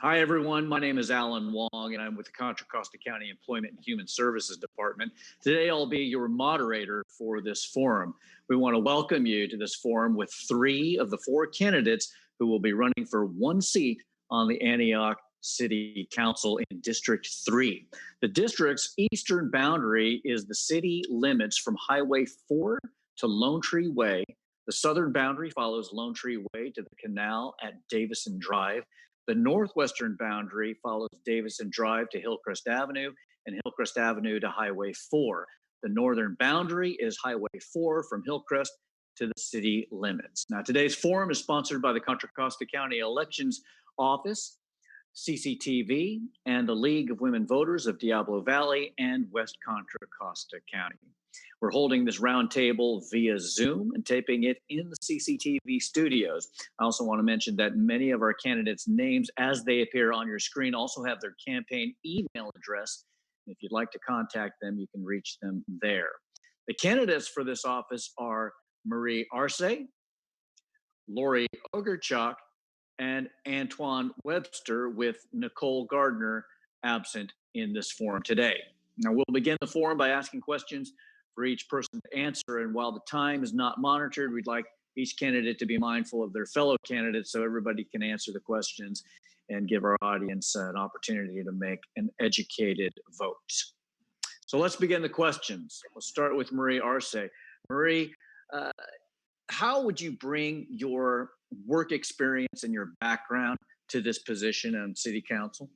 Hi, everyone. My name is Alan Wong, and I'm with the Contra Costa County Employment and Human Services Department. Today, I'll be your moderator for this forum. We want to welcome you to this forum with 3 of the 4 candidates who will be running for 1 seat on the Antioch City Council in District 3. The district's eastern boundary is the city limits from Highway 4 to Lone Tree Way. The southern boundary follows Lone Tree Way to the canal at Davison Drive. The northwestern boundary follows Davison Drive to Hillcrest Avenue and Hillcrest Avenue to Highway 4. The northern boundary is Highway 4 from Hillcrest to the city limits. Now, today's forum is sponsored by the Contra Costa County Elections Office, CCTV, and the League of Women Voters of Diablo Valley and West Contra Costa County. We're holding this roundtable via Zoom and taping it in the CCTV studios. I also want to mention that many of our candidates' names, as they appear on your screen, also have their campaign email address. If you'd like to contact them, you can reach them there. The candidates for this office are Marie Arce, Lori Ogerchuk, and Antoine Webster, with Nicole Gardner absent in this forum today. Now, we'll begin the forum by asking questions for each person to answer. And while the time is not monitored, we'd like each candidate to be mindful of their fellow candidates so everybody can answer the questions and give our audience an opportunity to make an educated vote. So let's begin the questions. We'll start with Marie Arce. Marie, how would you bring your work experience and your background to this position on City Council?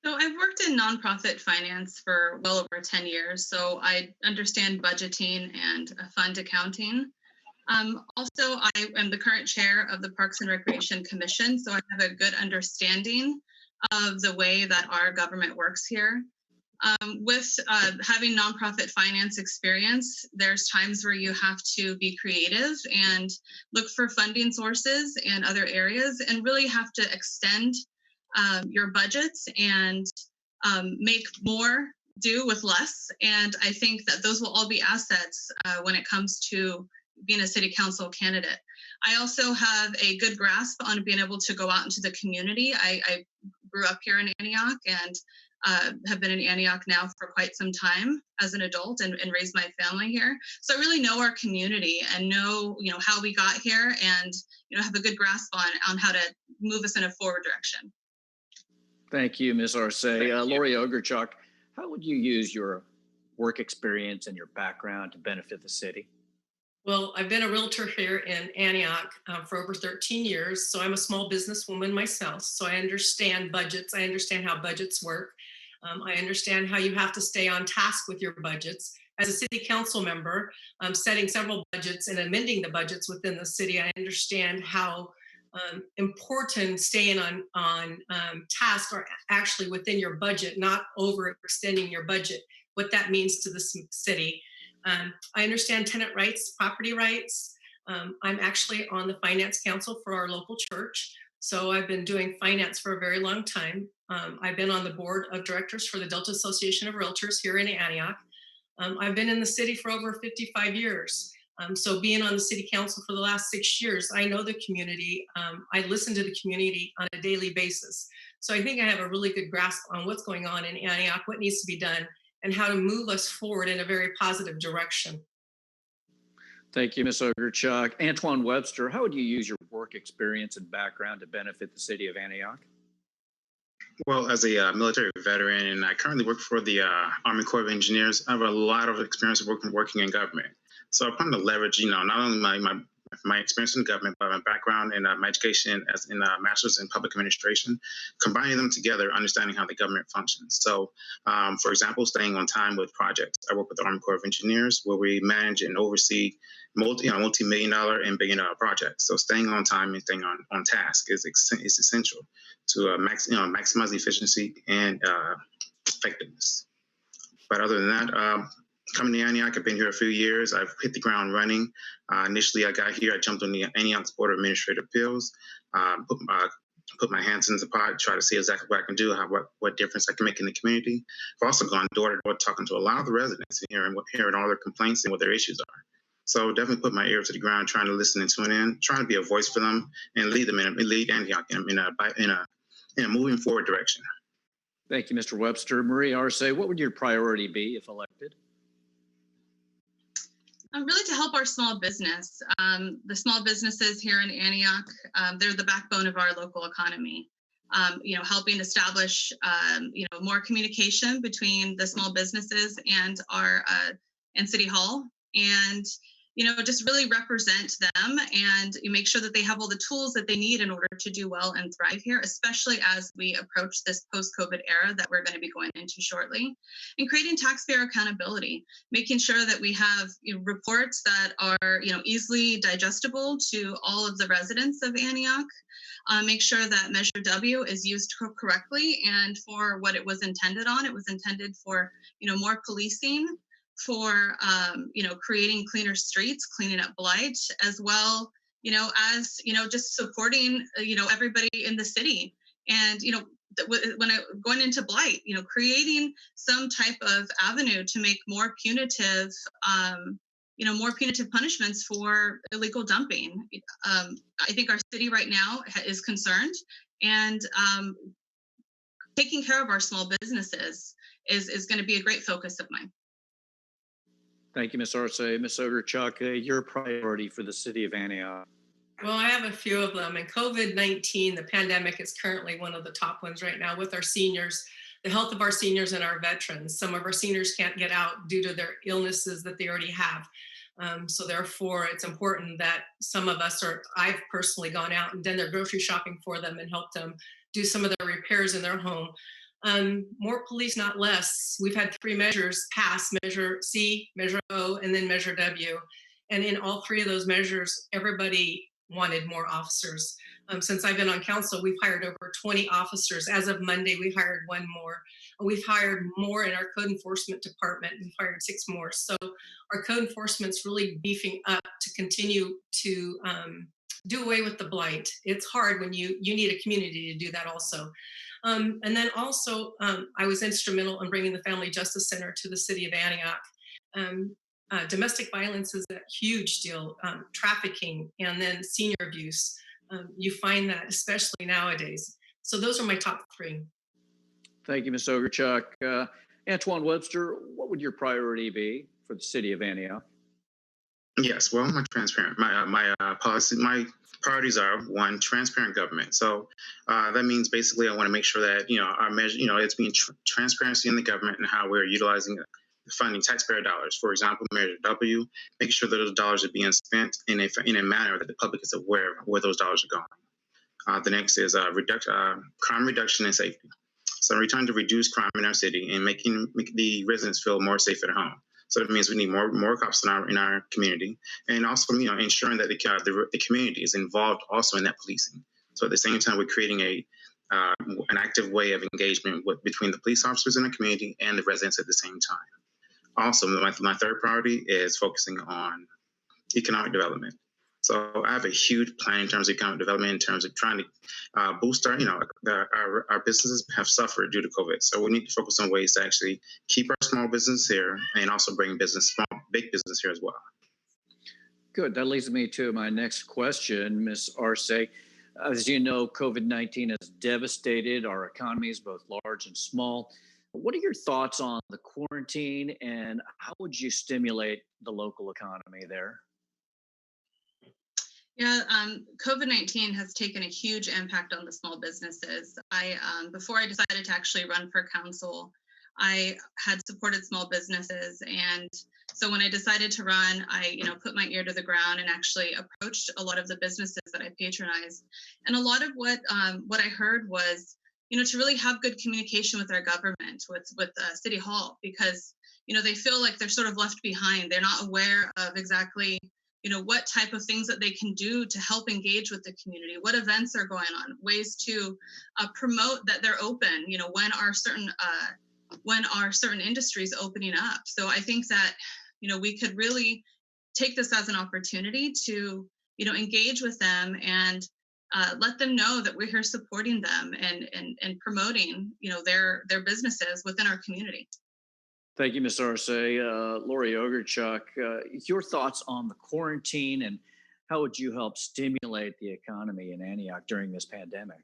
So I've worked in nonprofit finance for well over 10 years, so I understand budgeting and fund accounting. Also, I am the current chair of the Parks and Recreation Commission, so I have a good understanding of the way that our government works here. With having nonprofit finance experience, there's times where you have to be creative and look for funding sources and other areas and really have to extend your budgets and make more do with less. And I think that those will all be assets when it comes to being a city council candidate. I also have a good grasp on being able to go out into the community. I grew up here in Antioch and have been in Antioch now for quite some time as an adult and raised my family here. So I really know our community and know, how we got here and, have a good grasp on how to move us in a forward direction. Thank you, Ms. Arce. Lori Ogerchuk, how would you use your work experience and your background to benefit the city? Well, I've been a realtor here in Antioch for over 13 years, so I'm a small businesswoman myself, so I understand budgets. I understand how budgets work. I understand how you have to stay on task with your budgets. As a city council member, setting several budgets and amending the budgets within the city, I understand how important staying on task or actually within your budget, not overextending your budget, what that means to the city. I understand tenant rights, property rights. I'm actually on the finance council for our local church. So I've been doing finance for a very long time. I've been on the board of directors for the Delta Association of Realtors here in Antioch. I've been in the city for over 55 years. So being on the city council for the last 6 years, I know the community. I listen to the community on a daily basis. So I think I have a really good grasp on what's going on in Antioch, what needs to be done, and how to move us forward in a very positive direction. Thank you, Ms. Ogerchuk. Antoine Webster, how would you use your work experience and background to benefit the city of Antioch? Well, as a military veteran, and I currently work for the Army Corps of Engineers, I have a lot of experience working in government. So I plan to leverage, not only my experience in government, but my background and my education as in a master's in public administration, combining them together, understanding how the government functions. So, for example, staying on time with projects. I work with the Army Corps of Engineers, where we manage and oversee multi-million-dollar and billion-dollar projects. So staying on time and staying on task is essential to maximize efficiency and effectiveness. But other than that, coming to Antioch, I've been here a few years. I've hit the ground running. Initially, I got here, I jumped on the Antioch Board of Administrative Appeals, put my hands in the pot, try to see exactly what I can do, what difference I can make in the community. I've also gone door to door talking to a lot of the residents here and hearing all their complaints and what their issues are. So definitely put my ear to the ground, trying to listen and tune in, trying to be a voice for them and lead them lead Antioch in a moving forward direction. Thank you, Mr. Webster. Marie Arce, what would your priority be if elected? Really to help our small business. The small businesses here in Antioch, they're the backbone of our local economy. Helping establish, more communication between the small businesses and our and City Hall, and just really represent them and make sure that they have all the tools that they need in order to do well and thrive here, especially as we approach this post-COVID era that we're going to be going into shortly. And creating taxpayer accountability, making sure that we have reports that are easily digestible to all of the residents of Antioch. Make sure that Measure W is used correctly and for what it was intended on. It was intended for more policing, for creating cleaner streets, cleaning up blight, as well as just supporting everybody in the city. And when going into blight, creating some type of avenue to make more punitive punishments for illegal dumping. I think our city right now is concerned, and taking care of our small businesses is going to be a great focus of mine. Thank you, Ms. Arce. Ms. Ogerchuk, your priority for the city of Antioch. Well, I have a few of them. And COVID-19, the pandemic, is currently one of the top ones right now with our seniors, the health of our seniors and our veterans. Some of our seniors can't get out due to their illnesses that they already have. So therefore, it's important that some of us, or I've personally gone out and done their grocery shopping for them and helped them do some of the repairs in their home. More police, not less. We've had 3 measures pass: Measure C, Measure O, and then Measure W. And in all 3 of those measures, everybody wanted more officers. Since I've been on council, we've hired over 20 officers. As of Monday, we hired 1 more. We've hired more in our code enforcement department. We've hired 6 more. So our code enforcement's really beefing up to continue to do away with the blight. It's hard when you need a community to do that also. And then also, I was instrumental in bringing the Family Justice Center to the city of Antioch. Domestic violence is a huge deal, trafficking, and then senior abuse. You find that especially nowadays. So those are my top 3. Thank you, Ms. Ogerchuk. Antoine Webster, what would your priority be for the city of Antioch? Yes, well, I'm transparent. My priorities are: 1, transparent government. So that means basically I want to make sure that our measure, it's being transparency in the government and how we're utilizing funding taxpayer dollars. For example, Measure W, making sure that those dollars are being spent in a manner that the public is aware of where those dollars are going. The next is crime reduction and safety. So we're trying to reduce crime in our city and make the residents feel more safe at home. So that means we need more cops in our community, and also ensuring that the community is involved also in that policing. So at the same time, we're creating an active way of engagement between the police officers in the community and the residents at the same time. Also, my third priority is focusing on economic development. So I have a huge plan in terms of economic development, in terms of trying to boost our businesses have suffered due to COVID. So we need to focus on ways to actually keep our small business here and also bring big business here as well. Good. That leads me to my next question, Ms. Arce. As you know, COVID-19 has devastated our economies, both large and small. What are your thoughts on the quarantine, and how would you stimulate the local economy there? Yeah, COVID-19 has taken a huge impact on the small businesses. Before I decided to actually run for council, I had supported small businesses, and so when I decided to run, I put my ear to the ground and actually approached a lot of the businesses that I patronized. And a lot of what I heard was, to really have good communication with our government, with City Hall, because they feel like they're sort of left behind. They're not aware of exactly what type of things that they can do to help engage with the community, what events are going on, ways to promote that they're open, when are certain industries opening up. So I think that, we could really take this as an opportunity to, engage with them and let them know that we're here supporting them and promoting, their businesses within our community. Thank you, Ms. Arce. Lori Ogerchuk, your thoughts on the quarantine and how would you help stimulate the economy in Antioch during this pandemic?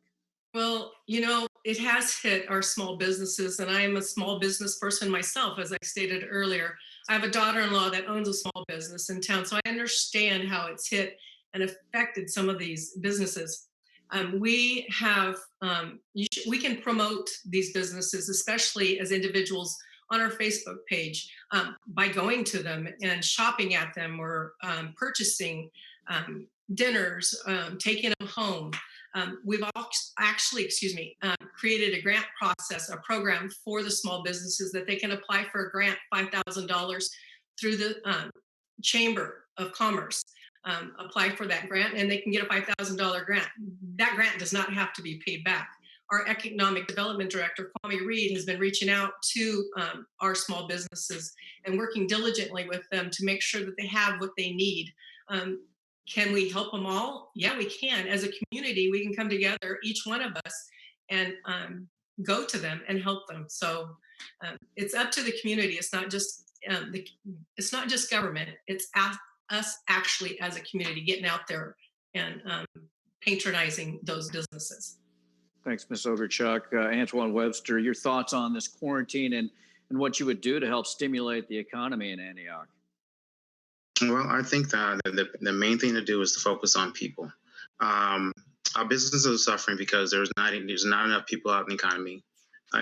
Well, it has hit our small businesses, and I am a small business person myself, as I stated earlier. I have a daughter-in-law that owns a small business in town, so I understand how it's hit and affected some of these businesses. We have, we can promote these businesses, especially as individuals, on our Facebook page by going to them and shopping at them or purchasing dinners, taking them home. We've actually, created a grant process, a program for the small businesses that they can apply for a grant, $5,000 through the Chamber of Commerce. Apply for that grant and they can get a $5,000 grant. That grant does not have to be paid back. Our economic development director, Kwame Reed, has been reaching out to our small businesses and working diligently with them to make sure that they have what they need. Can we help them all? Yeah, we can. As a community, we can come together, each one of us, and go to them and help them. So it's up to the community. It's not just it's not just government. It's us actually as a community getting out there and patronizing those businesses. Thanks, Ms. Ogerchuk. Antoine Webster, your thoughts on this quarantine and what you would do to help stimulate the economy in Antioch? Well, I think that the main thing to do is to focus on people. Our businesses are suffering because there's not enough people out in the economy,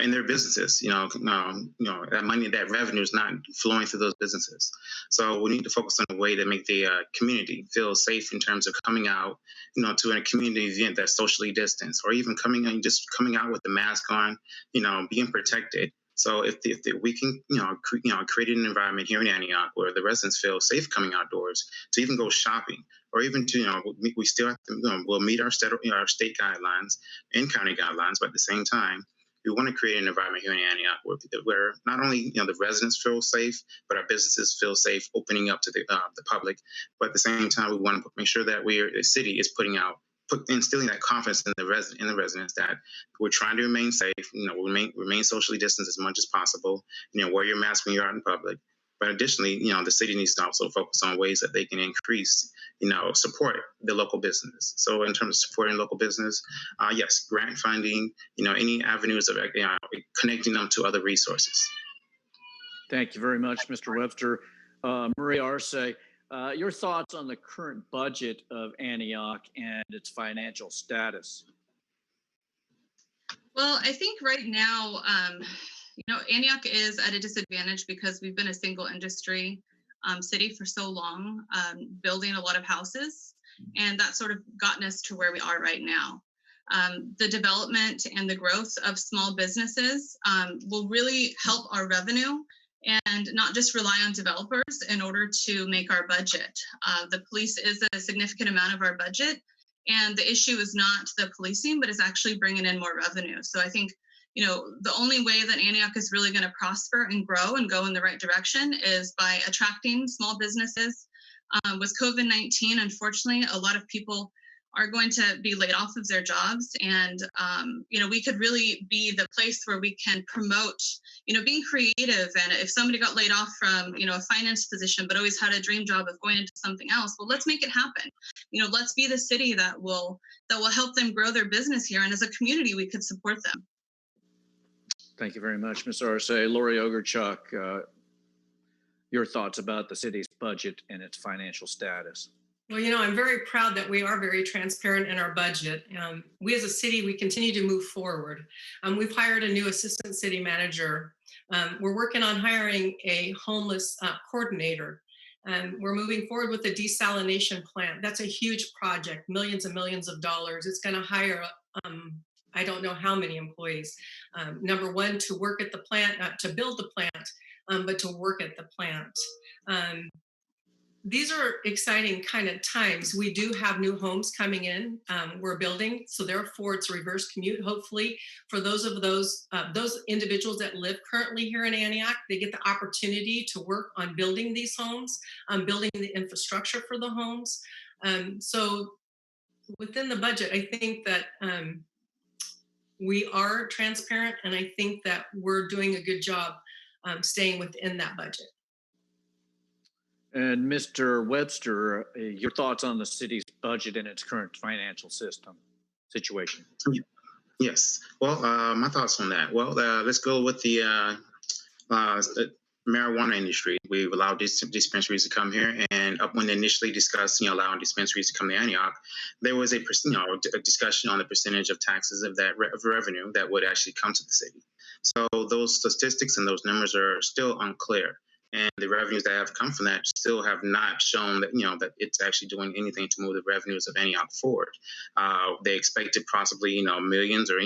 in their businesses. That money, that revenue is not flowing through those businesses. So we need to focus on a way to make the community feel safe in terms of coming out, to a community event that's socially distanced, or even coming out with the mask on, being protected. So if we can, create an environment here in Antioch where the residents feel safe coming outdoors to even go shopping, or even to, we still have to, we'll meet our state guidelines and county guidelines, but at the same time, we want to create an environment here in Antioch where not only the residents feel safe, but our businesses feel safe opening up to the public. But at the same time, we want to make sure that the city is instilling that confidence in the residents that we're trying to remain safe. Remain socially distanced as much as possible. Wear your mask when you're out in public. But additionally, the city needs to also focus on ways that they can increase, support the local business. So in terms of supporting local business, yes, grant funding, any avenues of connecting them to other resources. Thank you very much, Mr. Webster. Marie Arce, your thoughts on the current budget of Antioch and its financial status? Well, I think right now, Antioch is at a disadvantage because we've been a single industry city for so long, building a lot of houses, and that's sort of gotten us to where we are right now. The development and the growth of small businesses will really help our revenue and not just rely on developers in order to make our budget. The police is a significant amount of our budget, and the issue is not the policing, but it's actually bringing in more revenue. So I think, the only way that Antioch is really going to prosper and grow and go in the right direction is by attracting small businesses. With COVID-19, unfortunately, a lot of people are going to be laid off of their jobs. And, we could really be the place where we can promote, being creative. And if somebody got laid off from, a finance position, but always had a dream job of going into something else, well, let's make it happen. Let's be the city that will help them grow their business here. And as a community, we could support them. Thank you very much, Ms. Arce. Lori Ogerchuk, your thoughts about the city's budget and its financial status? Well, I'm very proud that we are very transparent in our budget. We as a city, we continue to move forward. We've hired a new assistant city manager. We're working on hiring a homeless coordinator. We're moving forward with the desalination plant. That's a huge project, millions and millions of dollars. It's going to hire I don't know how many employees. Number one, to work at the plant, to build the plant, but to work at the plant. These are exciting kind of times. We do have new homes coming in. We're building, so therefore it's a reverse commute. Hopefully, for those individuals that live currently here in Antioch, they get the opportunity to work on building these homes, building the infrastructure for the homes. So within the budget, I think that we are transparent, and I think that we're doing a good job staying within that budget. And Mr. Webster, your thoughts on the city's budget and its current financial situation? Yes. Well, my thoughts on that. Well, let's go with the marijuana industry. We've allowed these dispensaries to come here, and up when they initially discussed, allowing dispensaries to come to Antioch, there was a discussion on the percentage of taxes of that revenue that would actually come to the city. So those statistics and those numbers are still unclear, and the revenues that have come from that still have not shown that that it's actually doing anything to move the revenues of Antioch forward. They expected possibly millions or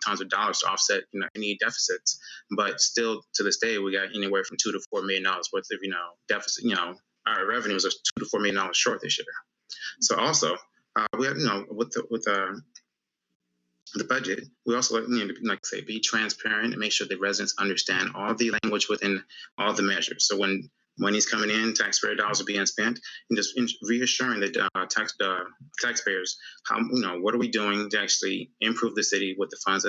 tons of dollars to offset any deficits, but still to this day we got anywhere from $2 to $4 million worth of deficit. Our revenues are $2 to $4 million short this year. So also we have with the budget, we also like I say, be transparent and make sure the residents understand all the language within all the measures. So when money's coming in, taxpayer dollars are being spent, and just reassuring the taxpayers how what are we doing to actually improve the city with the funds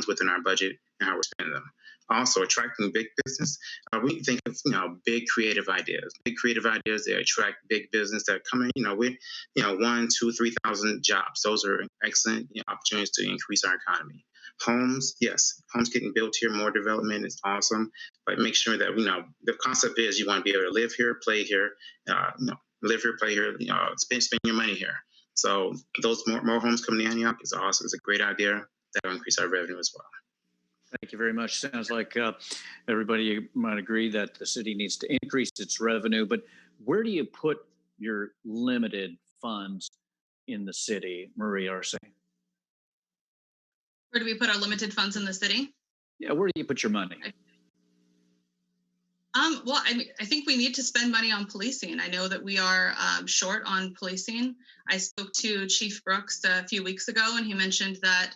within our budget and how we're spending them. Also, attracting big business. We think of big creative ideas. Big creative ideas that attract big business that come in. With 1, 2, 3,000 jobs. Those are excellent opportunities to increase our economy. Homes, yes, homes getting built here, more development is awesome. But make sure that the concept is you want to be able to live here, play here, live here, play here, spend your money here. So those more homes coming to Antioch is awesome. It's a great idea that will increase our revenue as well. Thank you very much. Sounds like everybody might agree that the city needs to increase its revenue, but where do you put your limited funds in the city, Marie Arce? Where do we put our limited funds in the city? Yeah, where do you put your money? Well, I think we need to spend money on policing. I know that we are short on policing. I spoke to Chief Brooks a few weeks ago, and he mentioned that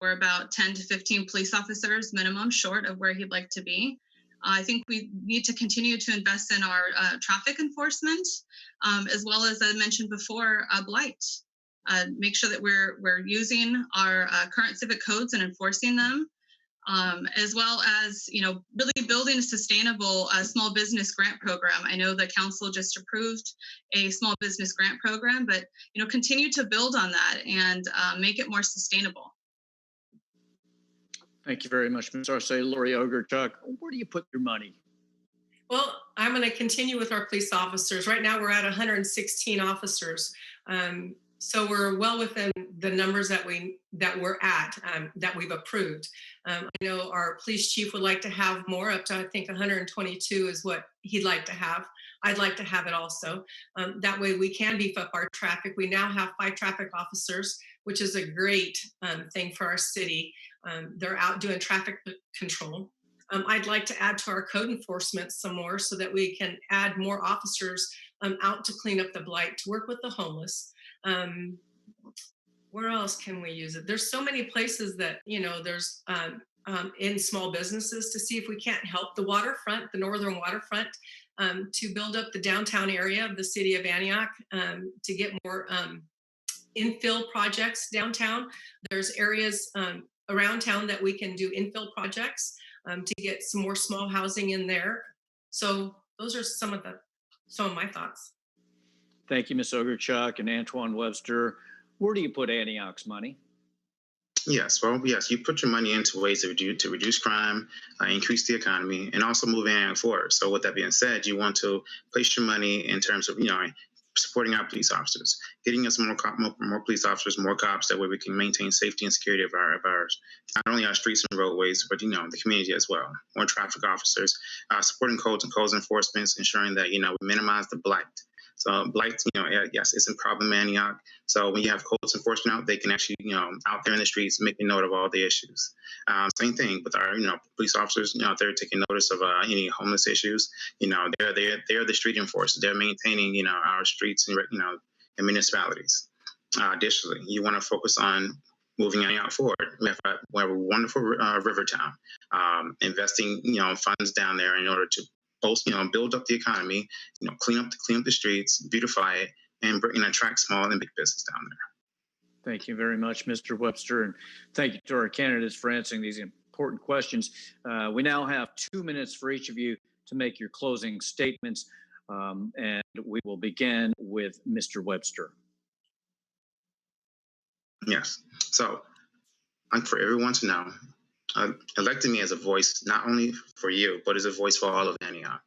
we're about 10 to 15 police officers minimum short of where he'd like to be. I think we need to continue to invest in our traffic enforcement, as well as I mentioned before, blight. Make sure that we're using our current civic codes and enforcing them. As well as, really building a sustainable small business grant program. I know the council just approved a small business grant program, but, continue to build on that and make it more sustainable. Thank you very much, Ms. Arce. Lori Ogerchuk, where do you put your money? Well, I'm going to continue with our police officers. Right now, we're at 116 officers. So we're well within the numbers that we're at, that we've approved. I know our police chief would like to have more, up to I think 122 is what he'd like to have. I'd like to have it also. That way we can beef up our traffic. We now have 5 traffic officers, which is a great thing for our city. They're out doing traffic control. I'd like to add to our code enforcement some more so that we can add more officers out to clean up the blight, to work with the homeless. Where else can we use it? There's so many places that, there's in small businesses to see if we can't help the waterfront, the northern waterfront, to build up the downtown area of the city of Antioch, to get more infill projects downtown. There's areas around town that we can do infill projects to get some more small housing in there. So those are some of my thoughts. Thank you, Ms. Ogerchuk and Antoine Webster. Where do you put Antioch's money? Yes, well, yes, you put your money into ways to reduce crime, increase the economy, and also move Antioch forward. So with that being said, you want to place your money in terms of, supporting our police officers, getting us more police officers, more cops. That way we can maintain safety and security of ours, not only our streets and roadways, but, the community as well. More traffic officers, supporting codes enforcement, ensuring that, we minimize the blight. So blight, yes, it's a problem in Antioch. So when you have codes enforcement out, they can actually, out there in the streets, make a note of all the issues. Same thing with our, police officers, out there taking notice of any homeless issues. They're the street enforcers. They're maintaining, our streets and, and municipalities. Additionally, you want to focus on moving Antioch forward. We have a wonderful river town, investing, funds down there in order to both, build up the economy, clean up the streets, beautify it, and attract small and big business down there. Thank you very much, Mr. Webster, and thank you to our candidates for answering these important questions. We now have 2 minutes for each of you to make your closing statements, and we will begin with Mr. Webster. Yes. So, for everyone to know, elected me as a voice not only for you, but as a voice for all of Antioch.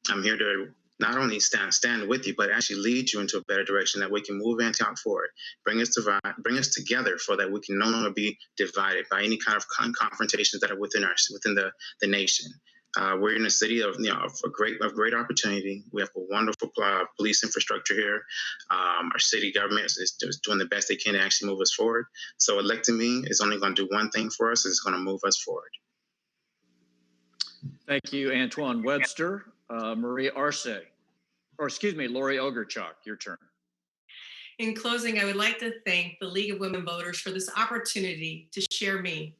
I'm here to not only stand with you, but actually lead you into a better direction that we can move Antioch forward, bring us together, so that we can no longer be divided by any kind of confrontations that are within the nation. We're in a city of great opportunity. We have a wonderful police infrastructure here. Our city government is doing the best they can to actually move us forward. So electing me is only going to do one thing for us: it's going to move us forward. Thank you, Antoine Webster. Lori Ogerchuk, your turn. In closing, I would like to thank the League of Women Voters for this opportunity to share me.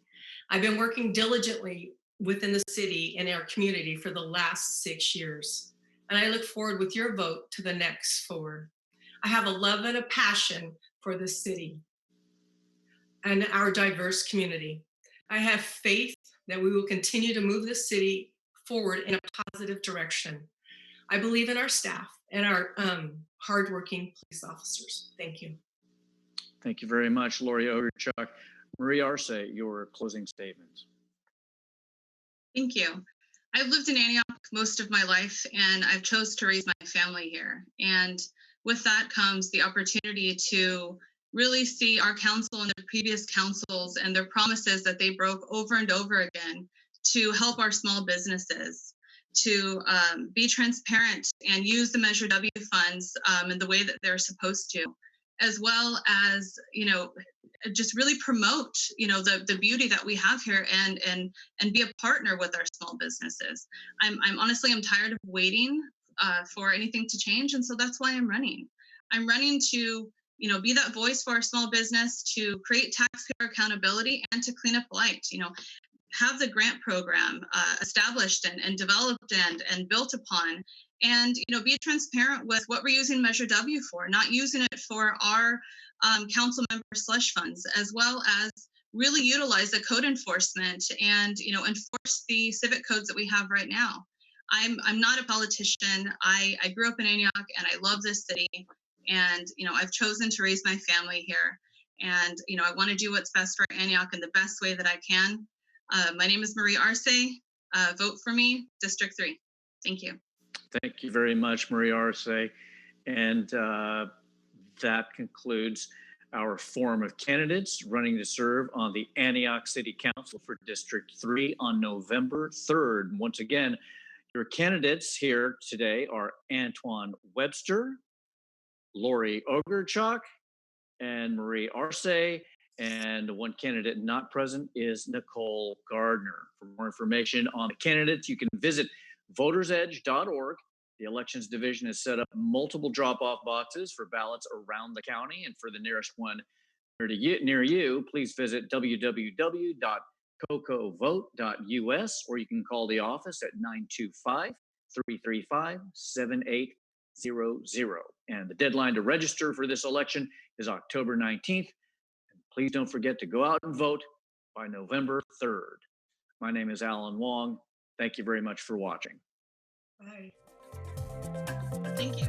I've been working diligently within the city and our community for the last 6 years, and I look forward with your vote to the next 4. I have a love and a passion for the city and our diverse community. I have faith that we will continue to move the city forward in a positive direction. I believe in our staff and our hardworking police officers. Thank you. Thank you very much, Lori Ogerchuk. Marie Arce, your closing statements. Thank you. I've lived in Antioch most of my life, and I've chose to raise my family here. And with that comes the opportunity to really see our council and the previous councils and their promises that they broke over and over again to help our small businesses, to be transparent and use the Measure W funds in the way that they're supposed to, as well as, just really promote, the beauty that we have here and be a partner with our small businesses. I'm tired of waiting for anything to change. And so that's why I'm running. I'm running to, be that voice for our small business, to create taxpayer accountability and to clean up light, have the grant program established and developed and built upon, and be transparent with what we're using Measure W for, not using it for our council member slush funds, as well as really utilize the code enforcement and enforce the civic codes that we have right now. I'm not a politician. I grew up in Antioch and I love this city, and I've chosen to raise my family here, and I want to do what's best for Antioch in the best way that I can. My name is Marie Arce. Vote for me, District 3. Thank you. Thank you very much, Marie Arce. And that concludes our forum of candidates running to serve on the Antioch City Council for District 3 on November 3rd. Once again, your candidates here today are Antoine Webster, Lori Ogerchuk, and Marie Arce. And one candidate not present is Nicole Gardner. For more information on the candidates, you can visit votersedge.org. The Elections Division has set up multiple drop-off boxes for ballots around the county. And for the nearest one near you, please visit www.cocovote.us, or you can call the office at 925-335-7800. And the deadline to register for this election is October 19th. Please don't forget to go out and vote by November 3rd. My name is Alan Wong. Thank you very much for watching. Bye. Thank you.